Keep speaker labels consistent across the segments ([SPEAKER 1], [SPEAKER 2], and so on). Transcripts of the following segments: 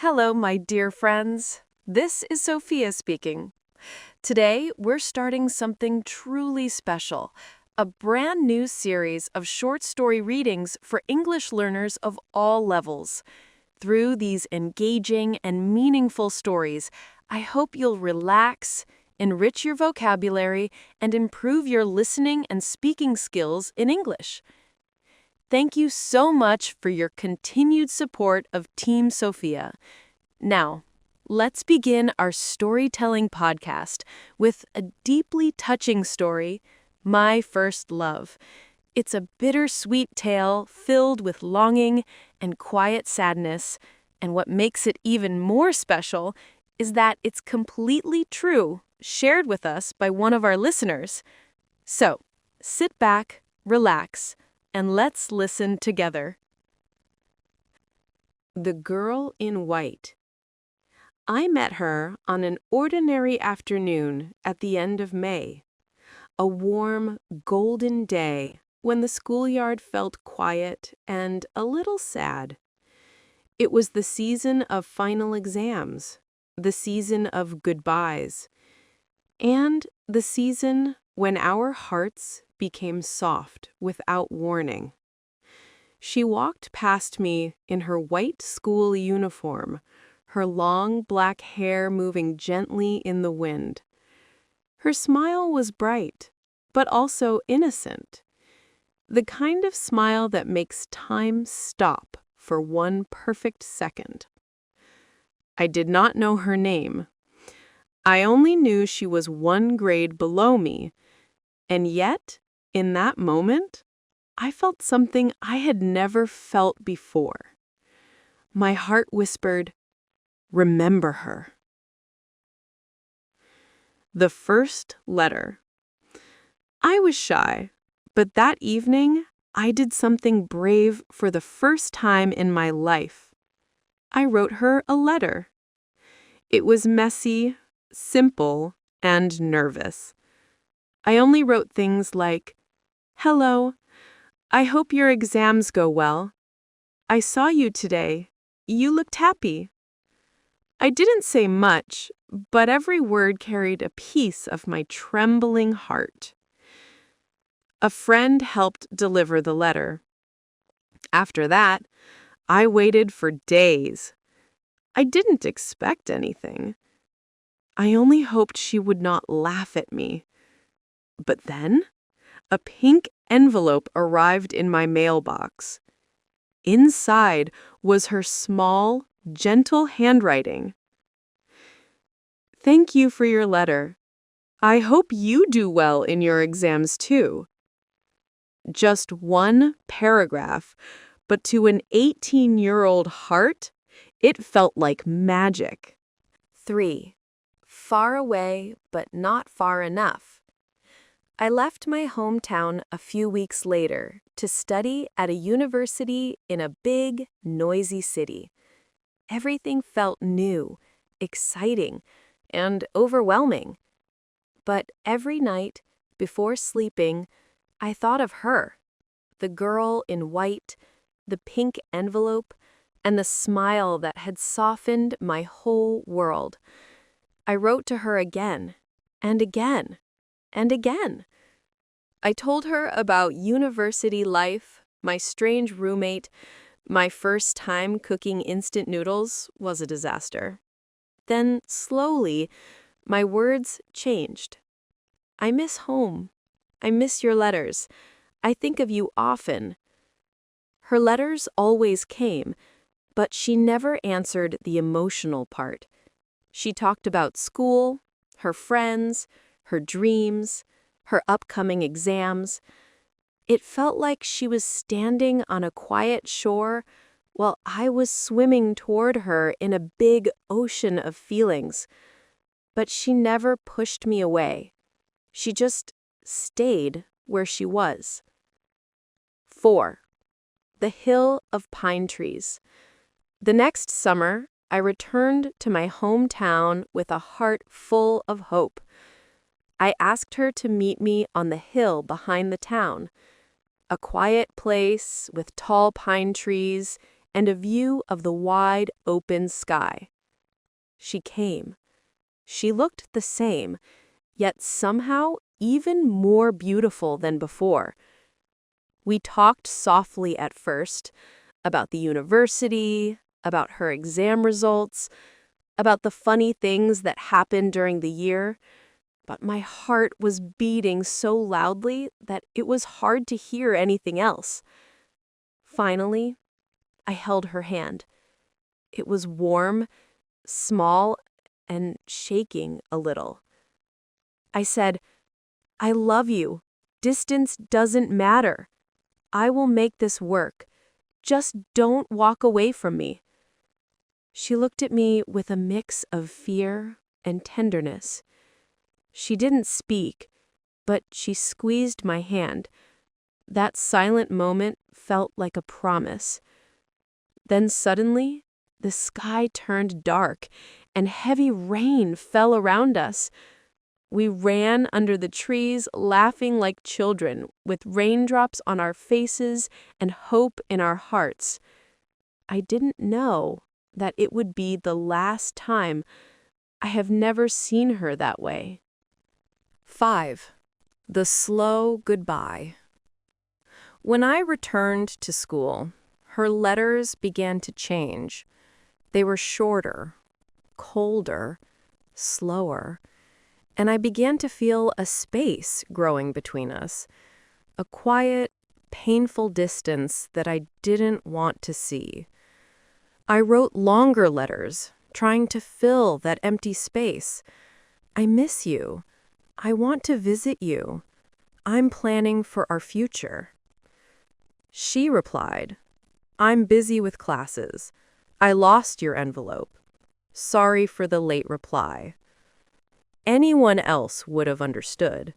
[SPEAKER 1] Hello, my dear friends. This is Sophia speaking. Today, we're starting something truly special, a brand new series of short story readings for English learners of all levels. Through these engaging and meaningful stories, I hope you'll relax, enrich your vocabulary, and improve your listening and speaking skills in English. Thank you so much for your continued support of Team Sophia. Now, let's begin our storytelling podcast with a deeply touching story, My First Love. It's a bittersweet tale filled with longing and quiet sadness, and what makes it even more special is that it's completely true, shared with us by one of our listeners. So, sit back, relax, and let's listen together. The Girl in White. I met her on an ordinary afternoon at the end of May, a warm, golden day when the schoolyard felt quiet and a little sad. It was the season of final exams, the season of goodbyes, and the season when our hearts became soft without warning. She walked past me in her white school uniform, her long black hair moving gently in the wind. Her smile was bright, but also innocent. The kind of smile that makes time stop for one perfect second. I did not know her name. I only knew she was one grade below me, and yet, in that moment, I felt something I had never felt before. My heart whispered, "Remember her." The first letter. I was shy, but that evening, I did something brave for the first time in my life. I wrote her a letter. It was messy, simple, and nervous. I only wrote things like, "Hello, I hope your exams go well. I saw you today. You looked happy." I didn't say much, but every word carried a piece of my trembling heart. A friend helped deliver the letter. After that, I waited for days. I didn't expect anything. I only hoped she would not laugh at me. But then, a pink envelope arrived in my mailbox. Inside was her small, gentle handwriting. "Thank you for your letter. I hope you do well in your exams too." Just one paragraph, but to an 18-year-old heart, it felt like magic. 3. Far away, but not far enough. I left my hometown a few weeks later to study at a university in a big, noisy city. Everything felt new, exciting, and overwhelming. But every night, before sleeping, I thought of her, the girl in white, the pink envelope, and the smile that had softened my whole world. I wrote to her again, and again, and again. I told her about university life, my strange roommate. My first time cooking instant noodles was a disaster. Then, slowly, my words changed. "I miss home. I miss your letters. I think of you often." Her letters always came, but she never answered the emotional part. She talked about school, her friends, her dreams, her upcoming exams. It felt like she was standing on a quiet shore while I was swimming toward her in a big ocean of feelings. But she never pushed me away. She just stayed where she was. 4. The Hill of Pine Trees. The next summer, I returned to my hometown with a heart full of hope. I asked her to meet me on the hill behind the town, a quiet place with tall pine trees and a view of the wide, open sky. She came. She looked the same, yet somehow even more beautiful than before. We talked softly at first about the university, about her exam results, about the funny things that happened during the year, but my heart was beating so loudly that it was hard to hear anything else. Finally, I held her hand. It was warm, small, and shaking a little. I said, "I love you. Distance doesn't matter. I will make this work. Just don't walk away from me." She looked at me with a mix of fear and tenderness. She didn't speak, but she squeezed my hand. That silent moment felt like a promise. Then suddenly, the sky turned dark, and heavy rain fell around us. We ran under the trees, laughing like children, with raindrops on our faces and hope in our hearts. I didn't know that it would be the last time. I have never seen her that way. 5. The slow goodbye. When I returned to school, her letters began to change. They were shorter, colder, slower, and I began to feel a space growing between us, a quiet, painful distance that I didn't want to see. I wrote longer letters, trying to fill that empty space. "I miss you. I want to visit you. I'm planning for our future." She replied, "I'm busy with classes. I lost your envelope. Sorry for the late reply." Anyone else would have understood,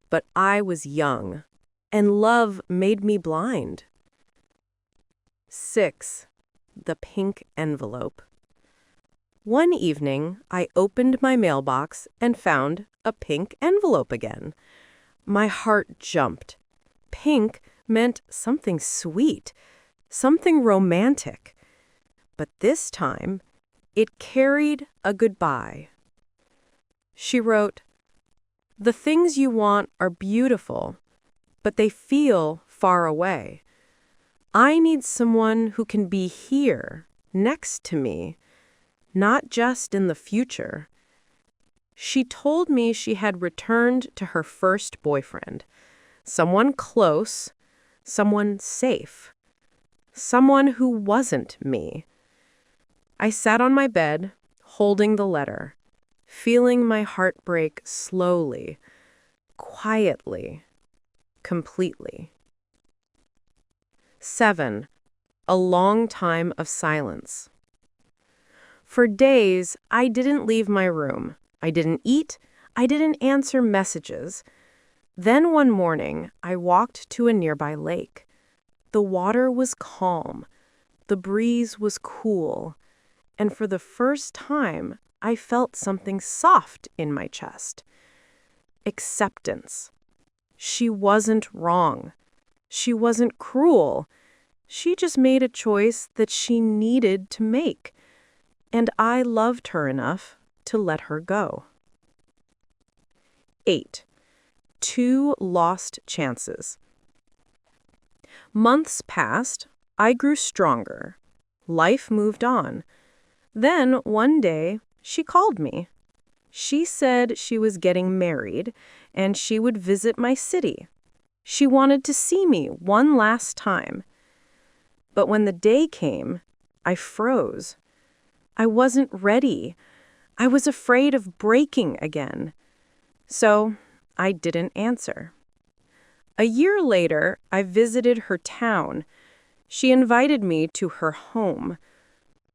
[SPEAKER 1] but I was young, and love made me blind. 6. The pink envelope. One evening, I opened my mailbox and found a pink envelope again. My heart jumped. Pink meant something sweet, something romantic. But this time, it carried a goodbye. She wrote, "The things you want are beautiful, but they feel far away. I need someone who can be here, next to me, not just in the future." She told me she had returned to her first boyfriend, someone close, someone safe, someone who wasn't me. I sat on my bed, holding the letter, feeling my heart break slowly, quietly, completely. 7. A long time of silence. For days, I didn't leave my room. I didn't eat. I didn't answer messages. Then one morning, I walked to a nearby lake. The water was calm. The breeze was cool. And for the first time, I felt something soft in my chest. Acceptance. She wasn't wrong. She wasn't cruel. She just made a choice that she needed to make. And I loved her enough to let her go. 8. 2 lost chances. Months passed. I grew stronger. Life moved on. Then, one day, she called me. She said she was getting married and she would visit my city. She wanted to see me one last time. But when the day came, I froze. I wasn't ready. I was afraid of breaking again. So I didn't answer. A year later, I visited her town. She invited me to her home.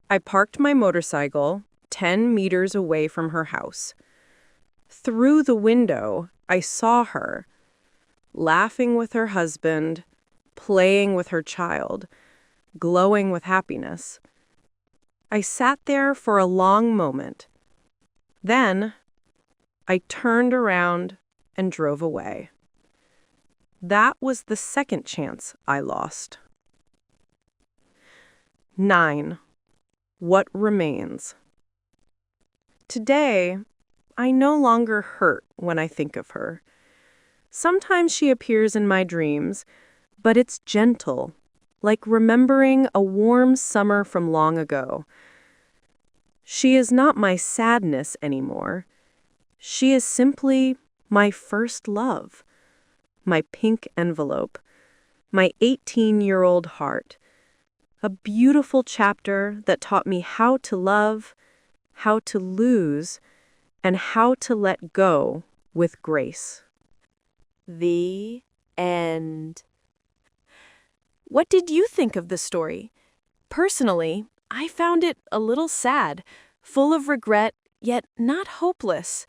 [SPEAKER 1] I parked my motorcycle 10 meters away from her house. Through the window, I saw her, laughing with her husband, playing with her child, glowing with happiness. I sat there for a long moment. Then, I turned around and drove away. That was the second chance I lost. 9. What remains? Today, I no longer hurt when I think of her. Sometimes she appears in my dreams, but it's gentle, like remembering a warm summer from long ago. She is not my sadness anymore. She is simply my first love, my pink envelope, my 18-year-old heart, a beautiful chapter that taught me how to love, how to lose, and how to let go with grace.
[SPEAKER 2] The end. What did you think of the story? Personally, I found it a little sad, full of regret, yet not hopeless.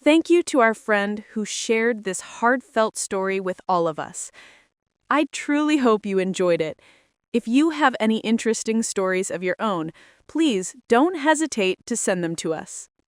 [SPEAKER 2] Thank you to our friend who shared this heartfelt story with all of us. I truly hope you enjoyed it. If you have any interesting stories of your own, please don't hesitate to send them to us.